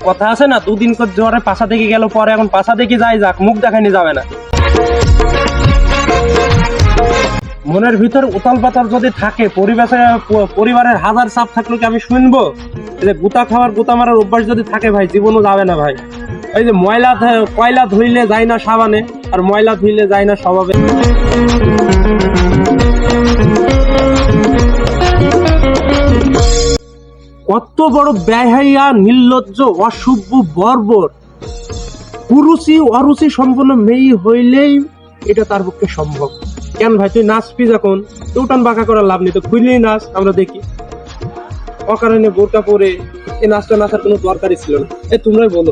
কথা আছে না, দুদিন জ্বরে পাশা দেখে গেল, পরে এখন পাশা দেখে যাই যাক, মুখ দেখানি যাবে না। মনের ভিতর উতাল পাতাল যদি থাকে, পরিবারের হাজার চাপ থাকলে কি আমি শুনবো? যে গুতা খাওয়ার গুতা মারার অভ্যাস যদি থাকে ভাই, জীবনও যাবে না ভাই। এই যে কয়লা ধুইলে যায় না সাবানে, আর ময়লা ধুইলে যায় না স্বভাবে। কত বড় বেহাইয়া, নির্লজ্জ, অসভ্য, বর্বর, কুরুচি অরুচি সম্পন্ন মেয়ে হইলেই এটা তার পক্ষে সম্ভব। কেন ভাই তুই নাচবি যখন, উঠান বাঁকা করার লাভ নেই, তো খুললেই নাচ, আমরা দেখি। অকারণে বোরকা পরে এই নাচটা নাচার কোনো দরকারই ছিল না। তোমরাই বলো।